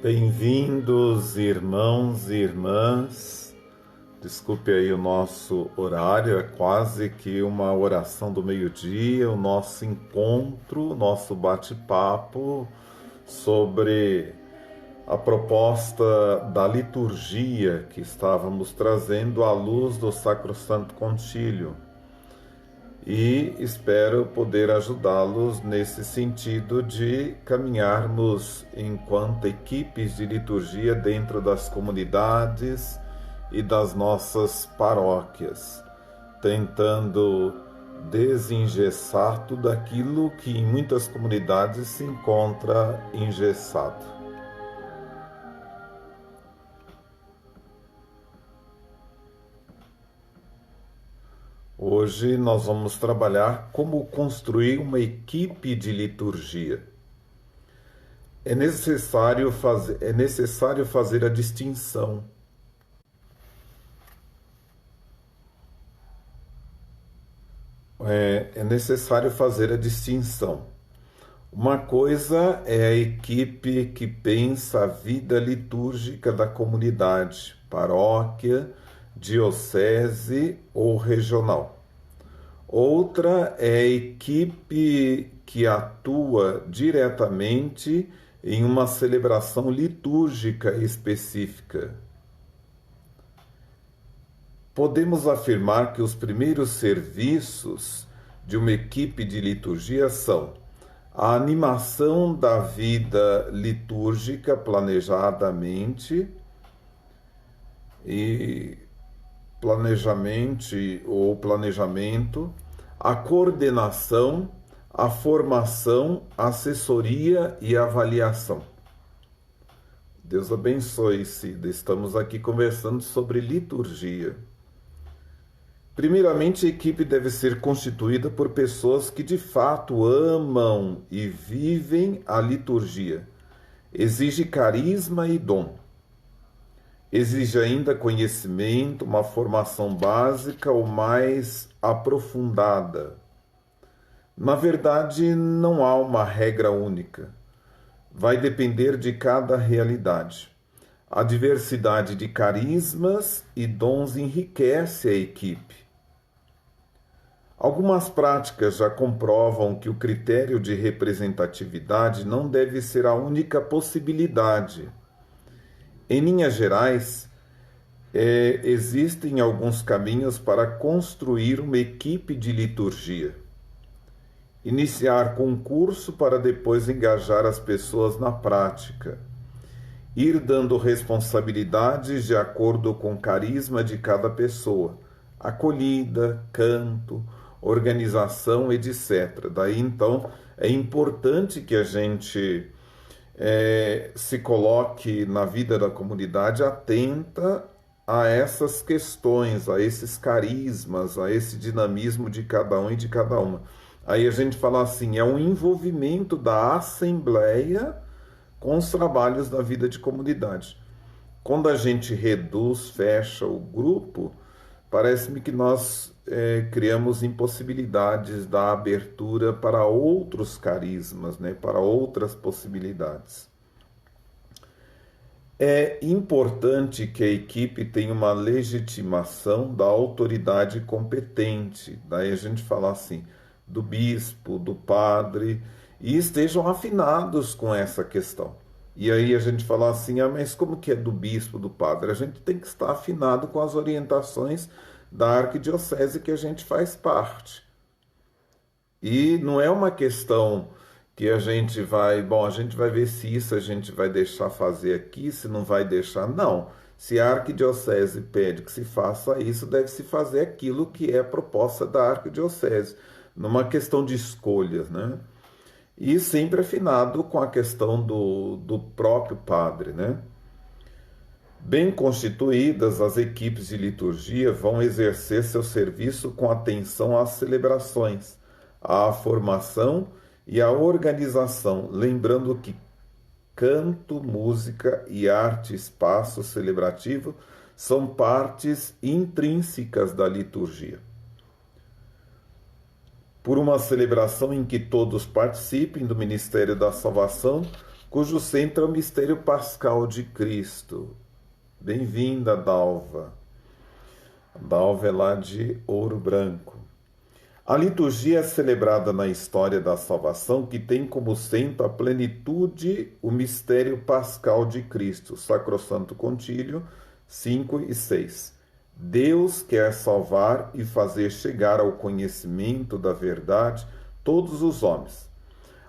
Bem-vindos, irmãos e irmãs. Desculpe aí o nosso horário, é quase que uma oração do meio-dia, o nosso encontro, o nosso bate-papo sobre a proposta da liturgia que estávamos trazendo à luz do Sacrosanto Concílio. E espero poder ajudá-los nesse sentido de caminharmos enquanto equipes de liturgia dentro das comunidades e das nossas paróquias, tentando desengessar tudo aquilo que em muitas comunidades se encontra engessado. Hoje nós vamos trabalhar como construir uma equipe de liturgia. É necessário fazer a distinção. É necessário fazer a distinção. Uma coisa é a equipe que pensa a vida litúrgica da comunidade, paróquia, diocese ou regional. Outra é a equipe que atua diretamente em uma celebração litúrgica específica. Podemos afirmar que os primeiros serviços de uma equipe de liturgia são a animação da vida litúrgica planejamento, a coordenação, a formação, a assessoria e a avaliação. Deus abençoe, Cida. Estamos aqui conversando sobre liturgia. Primeiramente, a equipe deve ser constituída por pessoas que de fato amam e vivem a liturgia. Exige carisma e dom. Exige ainda conhecimento, uma formação básica ou mais aprofundada. Na verdade, não há uma regra única. Vai depender de cada realidade. A diversidade de carismas e dons enriquece a equipe. Algumas práticas já comprovam que o critério de representatividade não deve ser a única possibilidade. Em linhas gerais, existem alguns caminhos para construir uma equipe de liturgia. Iniciar concurso para depois engajar as pessoas na prática. Ir dando responsabilidades de acordo com o carisma de cada pessoa. Acolhida, canto, organização, etc. Daí, então, é importante que a gente se coloque na vida da comunidade atenta a essas questões, a esses carismas, a esse dinamismo de cada um e de cada uma. Aí a gente fala assim, é um envolvimento da assembleia com os trabalhos da vida de comunidade. Quando a gente reduz, fecha o grupo, parece-me que nós criamos impossibilidades da abertura para outros carismas, para outras possibilidades. É importante que a equipe tenha uma legitimação da autoridade competente, daí a gente fala assim, do bispo, do padre, e estejam afinados com essa questão. E aí a gente fala assim, mas como que é do bispo, do padre? A gente tem que estar afinado com as orientações da arquidiocese que a gente faz parte. E não é uma questão que a gente vai ver se isso a gente vai deixar fazer aqui, se não vai deixar. Não. Se a arquidiocese pede que se faça isso, deve se fazer aquilo que é a proposta da arquidiocese. Numa questão de escolhas, E sempre afinado com a questão do próprio padre, Bem constituídas, as equipes de liturgia vão exercer seu serviço com atenção às celebrações, à formação e à organização, lembrando que canto, música e arte, espaço celebrativo são partes intrínsecas da liturgia. Por uma celebração em que todos participem do ministério da salvação, cujo centro é o mistério pascal de Cristo. Bem-vinda, Dalva. A Dalva é lá de Ouro Branco. A liturgia é celebrada na história da salvação que tem como centro a plenitude, o mistério pascal de Cristo. Sacrosanto Concílio 5 e 6. Deus quer salvar e fazer chegar ao conhecimento da verdade todos os homens.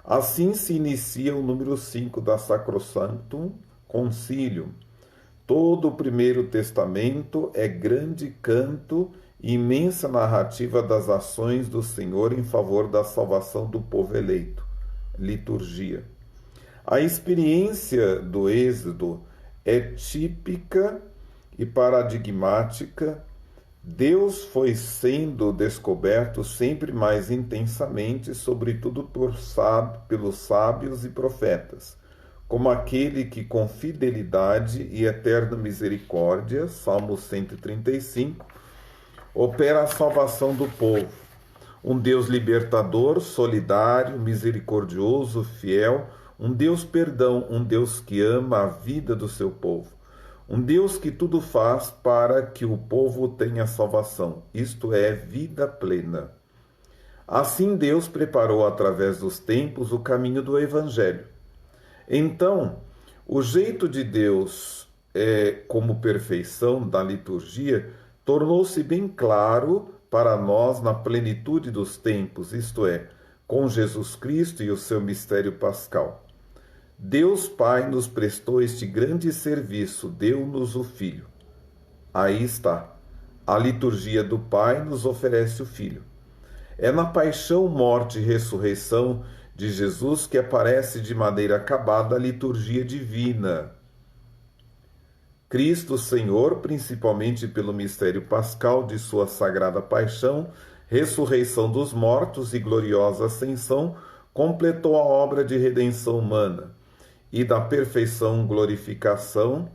Assim se inicia o número 5 da Sacrosanto Concílio. Todo o Primeiro Testamento é grande canto e imensa narrativa das ações do Senhor em favor da salvação do povo eleito. Liturgia. A experiência do Êxodo é típica e paradigmática. Deus foi sendo descoberto sempre mais intensamente, sobretudo pelos sábios e profetas, como aquele que com fidelidade e eterna misericórdia, Salmo 135, opera a salvação do povo. Um Deus libertador, solidário, misericordioso, fiel, um Deus perdão, um Deus que ama a vida do seu povo. Um Deus que tudo faz para que o povo tenha salvação, isto é, vida plena. Assim Deus preparou através dos tempos o caminho do Evangelho. Então, o jeito de Deus como perfeição da liturgia tornou-se bem claro para nós na plenitude dos tempos, isto é, com Jesus Cristo e o seu mistério pascal. Deus Pai nos prestou este grande serviço, deu-nos o Filho. Aí está. A liturgia do Pai nos oferece o Filho. É na paixão, morte e ressurreição de Jesus que aparece de maneira acabada a liturgia divina. Cristo Senhor, principalmente pelo mistério pascal de sua sagrada paixão, ressurreição dos mortos e gloriosa ascensão, completou a obra de redenção humana e da perfeição glorificação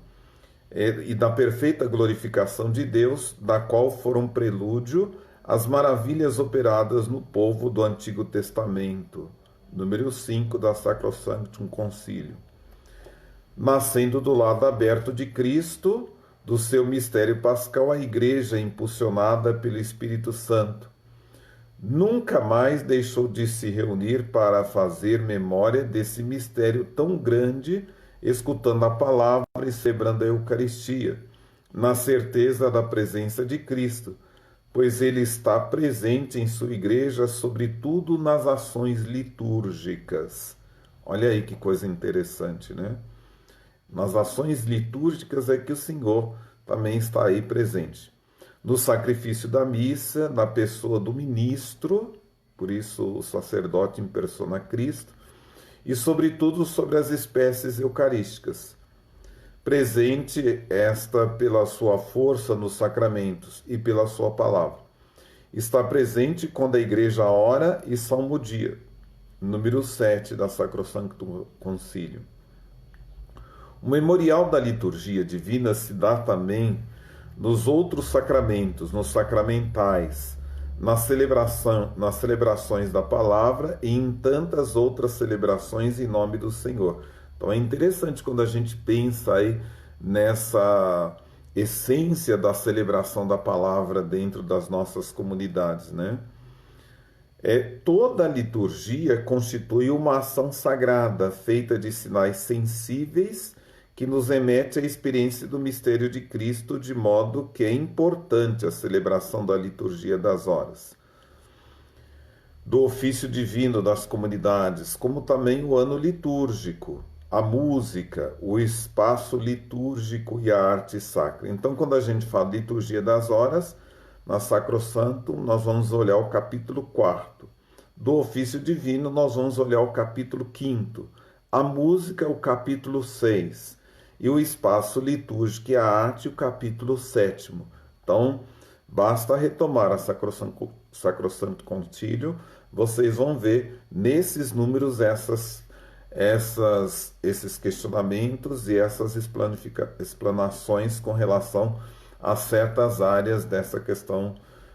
e da perfeita glorificação de Deus, da qual foram prelúdio as maravilhas operadas no povo do Antigo Testamento. Número 5 da Sacrosanctum Concílio. Nascendo do lado aberto de Cristo, do seu mistério pascal, a Igreja, impulsionada pelo Espírito Santo, nunca mais deixou de se reunir para fazer memória desse mistério tão grande, escutando a palavra e celebrando a Eucaristia, na certeza da presença de Cristo, pois ele está presente em sua Igreja, sobretudo nas ações litúrgicas. Olha aí que coisa interessante, né? Nas ações litúrgicas é que o Senhor também está aí presente. No sacrifício da missa, na pessoa do ministro, por isso o sacerdote em persona Cristo, e sobretudo sobre as espécies eucarísticas. Presente esta pela sua força nos sacramentos e pela sua palavra. Está presente quando a Igreja ora e salmodia. Número 7 da Sacrosanctum Concílio. O memorial da liturgia divina se dá também nos outros sacramentos, nos sacramentais, nas celebrações da palavra e em tantas outras celebrações em nome do Senhor. Então é interessante quando a gente pensa aí nessa essência da celebração da palavra dentro das nossas comunidades, né? Toda a liturgia constitui uma ação sagrada, feita de sinais sensíveis que nos remete à experiência do mistério de Cristo, de modo que é importante a celebração da liturgia das horas, do ofício divino das comunidades, como também o ano litúrgico, a música, o espaço litúrgico e a arte sacra. Então, quando a gente fala de liturgia das horas, na Sacrosantum, nós vamos olhar o capítulo 4. Do ofício divino, nós vamos olhar o capítulo 5. A música, o capítulo 6. E o espaço litúrgico e a arte, o capítulo 7. Então, basta retomar a Sacrosanto Concílio, vocês vão ver nesses números esses questionamentos e essas explanações com relação a certas áreas dessa questão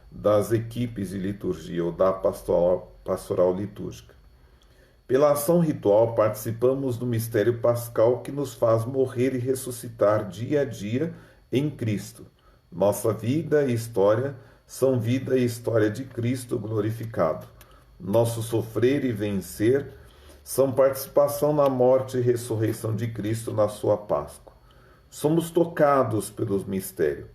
das equipes de liturgia ou da pastoral litúrgica. Pela ação ritual, participamos do mistério pascal que nos faz morrer e ressuscitar dia a dia em Cristo. Nossa vida e história são vida e história de Cristo glorificado. Nosso sofrer e vencer são participação na morte e ressurreição de Cristo na sua Páscoa. Somos tocados pelo mistério.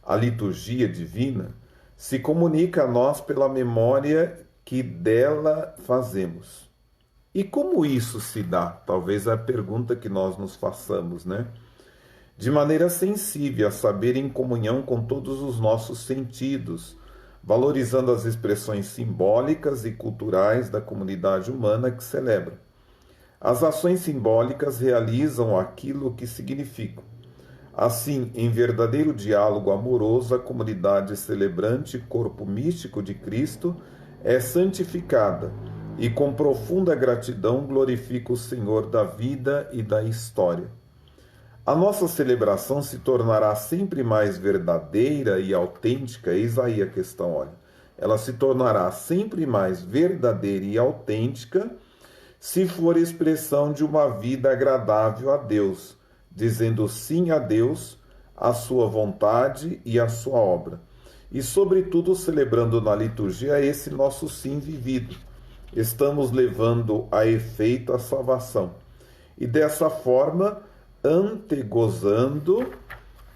A liturgia divina se comunica a nós pela memória que dela fazemos. E como isso se dá? Talvez a pergunta que nós nos façamos, né? De maneira sensível, a saber, em comunhão com todos os nossos sentidos, valorizando as expressões simbólicas e culturais da comunidade humana que celebra. As ações simbólicas realizam aquilo que significam. Assim, em verdadeiro diálogo amoroso, a comunidade celebrante, corpo místico de Cristo, é santificada e, com profunda gratidão, glorifica o Senhor da vida e da história. A nossa celebração se tornará sempre mais verdadeira e autêntica, eis aí a questão, olha. Ela se tornará sempre mais verdadeira e autêntica se for expressão de uma vida agradável a Deus, dizendo sim a Deus, à sua vontade e à sua obra. E, sobretudo, celebrando na liturgia esse nosso sim vivido. Estamos levando a efeito a salvação. E dessa forma, antegozando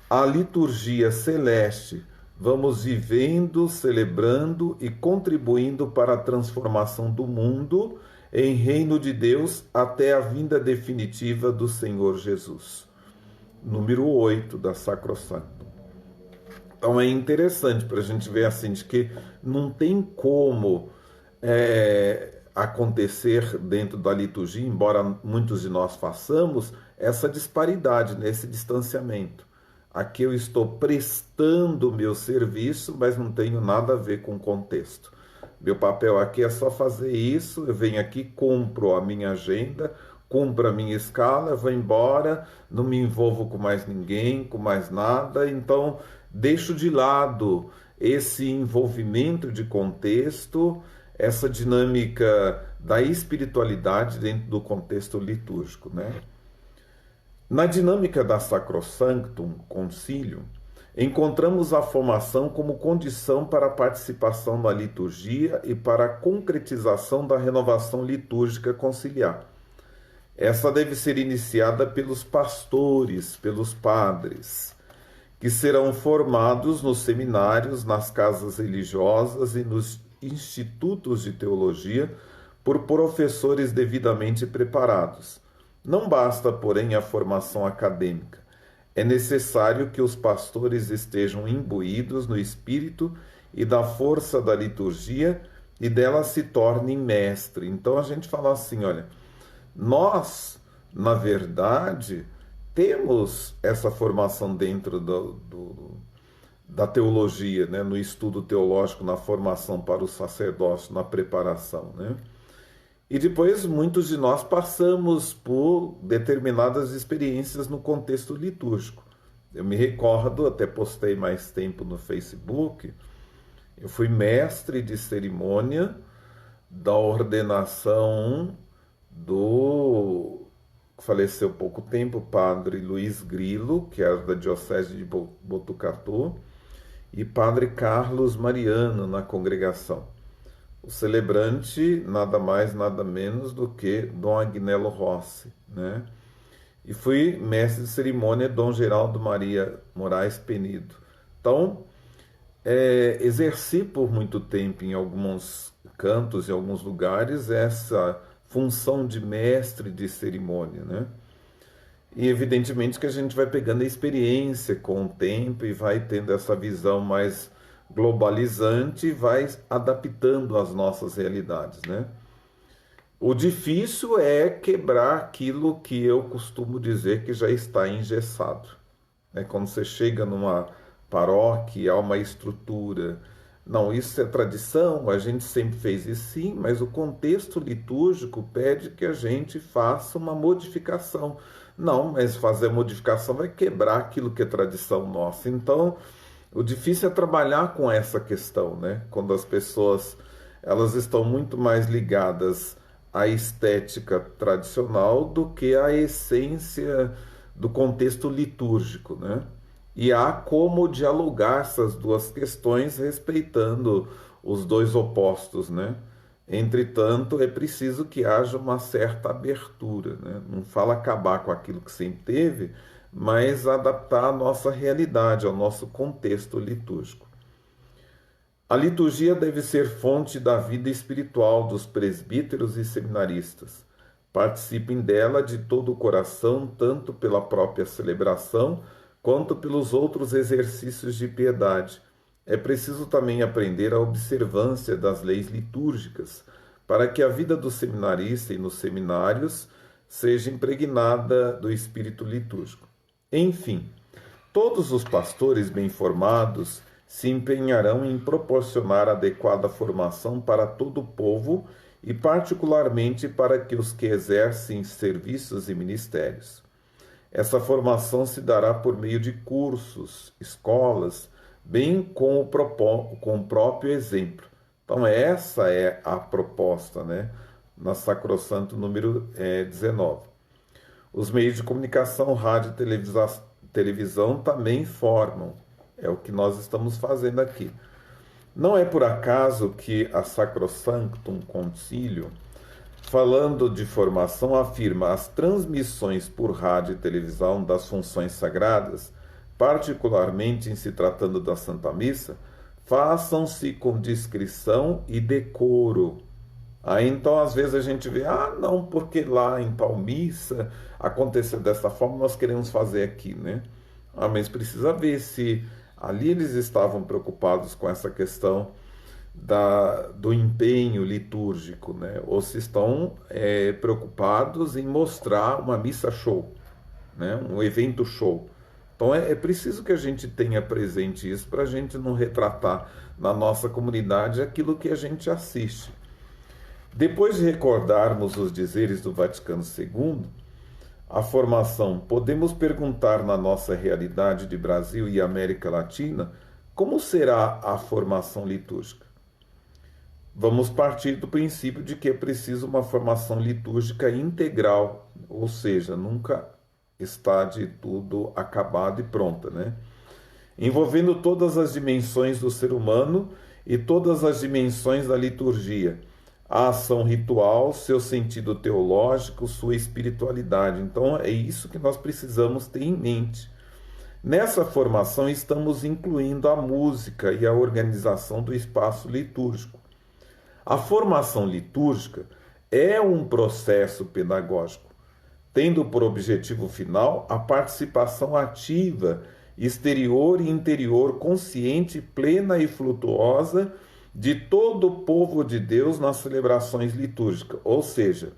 a liturgia celeste, vamos vivendo, celebrando e contribuindo para a transformação do mundo em reino de Deus até a vinda definitiva do Senhor Jesus. Número 8 da Sacrosanctum. Então é interessante para a gente ver assim, de que não tem como acontecer dentro da liturgia, embora muitos de nós façamos, essa disparidade, esse distanciamento. Aqui eu estou prestando meu serviço, mas não tenho nada a ver com o contexto. Meu papel aqui é só fazer isso, eu venho aqui, cumpro a minha agenda, cumpro a minha escala, vou embora, não me envolvo com mais ninguém, com mais nada, então deixo de lado esse envolvimento de contexto, essa dinâmica da espiritualidade dentro do contexto litúrgico, né? Na dinâmica da Sacrosanctum, concílio, encontramos a formação como condição para a participação na liturgia e para a concretização da renovação litúrgica conciliar. Essa deve ser iniciada pelos pastores, pelos padres, que serão formados nos seminários, nas casas religiosas e nos institutos de teologia por professores devidamente preparados. Não basta, porém, a formação acadêmica. É necessário que os pastores estejam imbuídos no espírito e da força da liturgia e dela se tornem mestre. Então a gente fala assim, olha, nós, na verdade, temos essa formação dentro da teologia, né? No estudo teológico, na formação para o sacerdócio, na preparação, né? E depois muitos de nós passamos por determinadas experiências no contexto litúrgico. Eu me recordo, até postei mais tempo no Facebook, eu fui mestre de cerimônia da ordenação do faleceu há pouco tempo, padre Luiz Grilo, que era da Diocese de Botucatu, e padre Carlos Mariano na congregação. O celebrante, nada mais, nada menos do que Dom Agnello Rossi, né? E fui mestre de cerimônia Dom Geraldo Maria Moraes Penido. Então, exerci por muito tempo em alguns cantos, em alguns lugares, essa função de mestre de cerimônia, né? E evidentemente que a gente vai pegando a experiência com o tempo e vai tendo essa visão mais globalizante e vai adaptando às nossas realidades, né? O difícil é quebrar aquilo que eu costumo dizer que já está engessado. Quando você chega numa paróquia, há uma estrutura. Não, isso é tradição, a gente sempre fez isso sim, mas o contexto litúrgico pede que a gente faça uma modificação. Não, mas fazer a modificação vai quebrar aquilo que é tradição nossa. Então, o difícil é trabalhar com essa questão, né? Quando as pessoas elas estão muito mais ligadas a estética tradicional do que a essência do contexto litúrgico, né? E há como dialogar essas duas questões respeitando os dois opostos, né? Entretanto, é preciso que haja uma certa abertura, né? Não fala acabar com aquilo que sempre teve, mas adaptar à nossa realidade, ao nosso contexto litúrgico. A liturgia deve ser fonte da vida espiritual dos presbíteros e seminaristas. Participem dela de todo o coração, tanto pela própria celebração, quanto pelos outros exercícios de piedade. É preciso também aprender a observância das leis litúrgicas, para que a vida do seminarista e nos seminários seja impregnada do espírito litúrgico. Enfim, todos os pastores bem formados se empenharão em proporcionar adequada formação para todo o povo e particularmente para que os que exercem serviços e ministérios. Essa formação se dará por meio de cursos, escolas, bem com o próprio exemplo. Então essa é a proposta, né, na Sacrosanto número 19. Os meios de comunicação, rádio e televisão também formam. É o que nós estamos fazendo aqui. Não é por acaso que a Sacrosanctum Concilium, falando de formação, afirma as transmissões por rádio e televisão das funções sagradas, particularmente em se tratando da Santa Missa, façam-se com discrição e decoro. Aí então às vezes a gente vê, não, porque lá em tal missa aconteceu dessa forma, nós queremos fazer aqui, né? Mas precisa ver se ali eles estavam preocupados com essa questão do empenho litúrgico, né? Ou se estão preocupados em mostrar uma missa show, né? Um evento show. Então é preciso que a gente tenha presente isso para a gente não retratar na nossa comunidade aquilo que a gente assiste. Depois de recordarmos os dizeres do Vaticano II, a formação, podemos perguntar na nossa realidade de Brasil e América Latina, como será a formação litúrgica? Vamos partir do princípio de que é preciso uma formação litúrgica integral, ou seja, nunca está de tudo acabado e pronta, né? Envolvendo todas as dimensões do ser humano e todas as dimensões da liturgia, a ação ritual, seu sentido teológico, sua espiritualidade. Então é isso que nós precisamos ter em mente. Nessa formação estamos incluindo a música e a organização do espaço litúrgico. A formação litúrgica é um processo pedagógico, tendo por objetivo final a participação ativa, exterior e interior, consciente, plena e frutuosa de todo o povo de Deus nas celebrações litúrgicas, ou seja,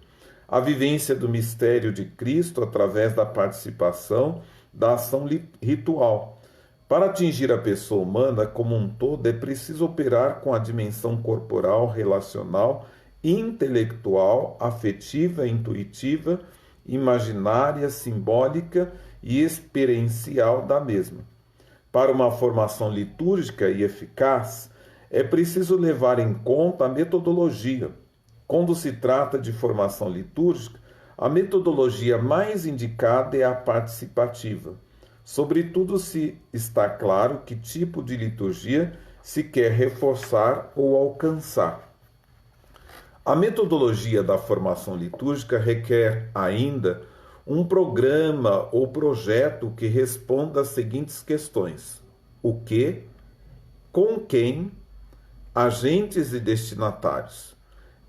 a vivência do mistério de Cristo através da participação da ação ritual. Para atingir a pessoa humana como um todo, é preciso operar com a dimensão corporal, relacional, intelectual, afetiva, intuitiva, imaginária, simbólica e experiencial da mesma. Para uma formação litúrgica e eficaz, é preciso levar em conta a metodologia. Quando se trata de formação litúrgica, a metodologia mais indicada é a participativa. Sobretudo se está claro que tipo de liturgia se quer reforçar ou alcançar. A metodologia da formação litúrgica requer ainda um programa ou projeto que responda às seguintes questões: o que, com quem, agentes e destinatários,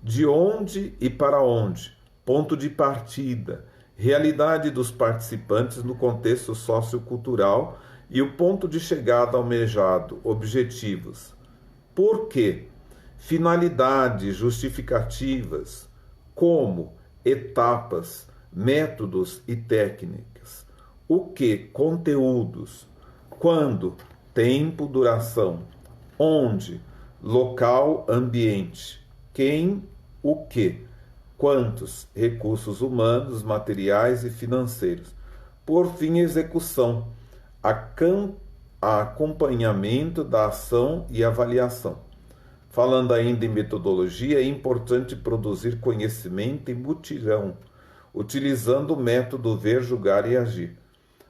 de onde e para onde, ponto de partida, realidade dos participantes no contexto sociocultural e o ponto de chegada almejado, objetivos. Por quê? Finalidade, justificativas, como, etapas, métodos e técnicas. O que? Conteúdos. Quando? Tempo, duração. Onde? Local, ambiente. Quem? O que? Quantos? Recursos humanos, materiais e financeiros. Por fim, execução. Acompanhamento da ação e avaliação. Falando ainda em metodologia, é importante produzir conhecimento em mutirão, utilizando o método ver, julgar e agir.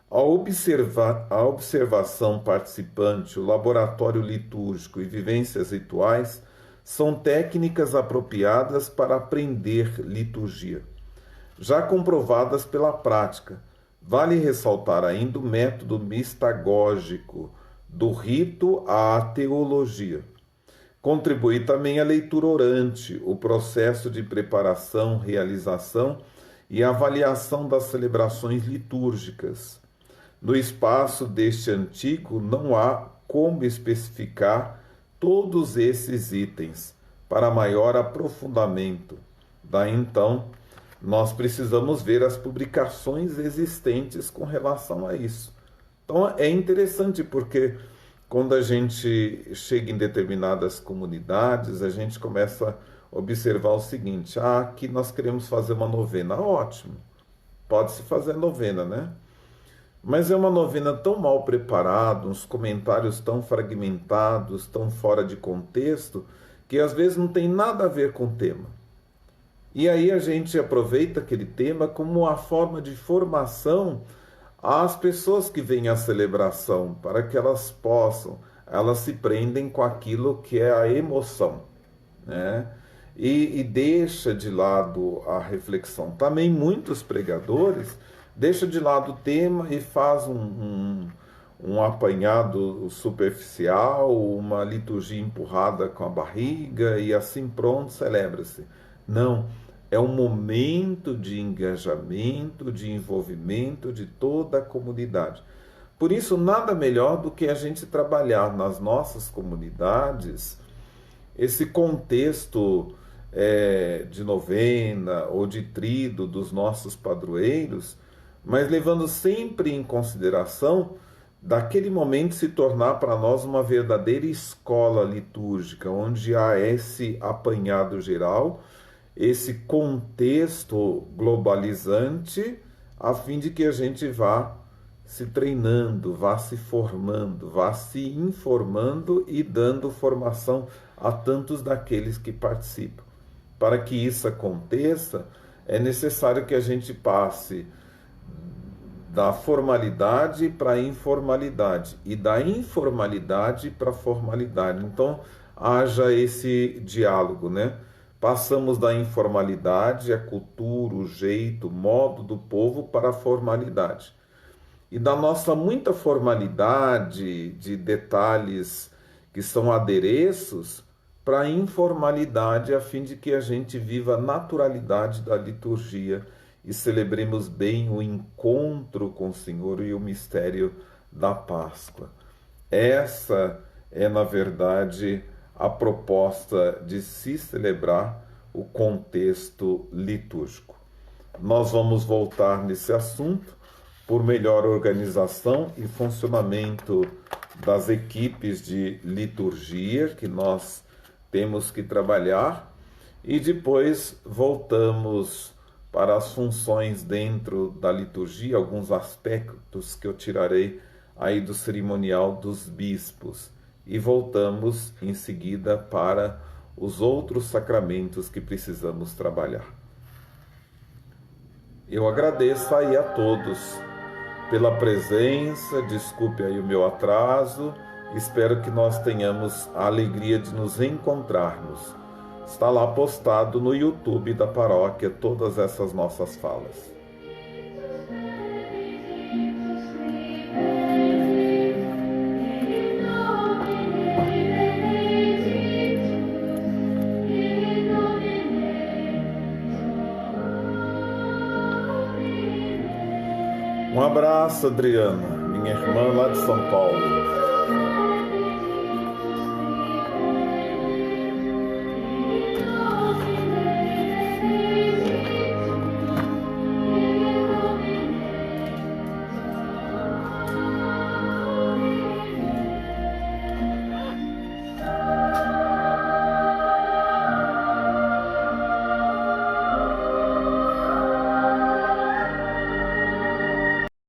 A observação participante, o laboratório litúrgico e vivências rituais são técnicas apropriadas para aprender liturgia, já comprovadas pela prática. Vale ressaltar ainda o método mistagógico, do rito à teologia. Contribui também a leitura orante, o processo de preparação, realização e avaliação das celebrações litúrgicas. No espaço deste antigo, não há como especificar todos esses itens para maior aprofundamento. Daí então, nós precisamos ver as publicações existentes com relação a isso. Então é interessante porque quando a gente chega em determinadas comunidades, a gente começa a observar o seguinte: aqui nós queremos fazer uma novena. Ótimo, pode-se fazer novena, né? Mas é uma novena tão mal preparada, uns comentários tão fragmentados, tão fora de contexto, que às vezes não tem nada a ver com o tema. E aí a gente aproveita aquele tema como uma forma de formação às pessoas que vêm à celebração, para que elas se prendem com aquilo que é a emoção, né? E deixa de lado a reflexão. Também muitos pregadores deixa de lado o tema e faz um apanhado superficial, uma liturgia empurrada com a barriga e assim pronto, celebra-se. Não, é um momento de engajamento, de envolvimento de toda a comunidade. Por isso, nada melhor do que a gente trabalhar nas nossas comunidades esse contexto de novena ou de tríduo dos nossos padroeiros, mas levando sempre em consideração daquele momento se tornar para nós uma verdadeira escola litúrgica, onde há esse apanhado geral, esse contexto globalizante, a fim de que a gente vá se treinando, vá se formando, vá se informando e dando formação a tantos daqueles que participam. Para que isso aconteça, é necessário que a gente passe da formalidade para a informalidade e da informalidade para a formalidade. Então, haja esse diálogo, né? Passamos da informalidade, a cultura, o jeito, o modo do povo para a formalidade. E da nossa muita formalidade, de detalhes que são adereços, para a informalidade, a fim de que a gente viva a naturalidade da liturgia e celebremos bem o encontro com o Senhor e o mistério da Páscoa. Essa é, na verdade, a proposta de se celebrar o contexto litúrgico. Nós vamos voltar nesse assunto por melhor organização e funcionamento das equipes de liturgia que nós temos que trabalhar e depois voltamos para as funções dentro da liturgia, alguns aspectos que eu tirarei aí do cerimonial dos bispos. E voltamos em seguida para os outros sacramentos que precisamos trabalhar. Eu agradeço aí a todos pela presença, desculpe aí o meu atraso, espero que nós tenhamos a alegria de nos encontrarmos. Está lá postado no YouTube da paróquia todas essas nossas falas. Um abraço, Adriana, minha irmã lá de São Paulo.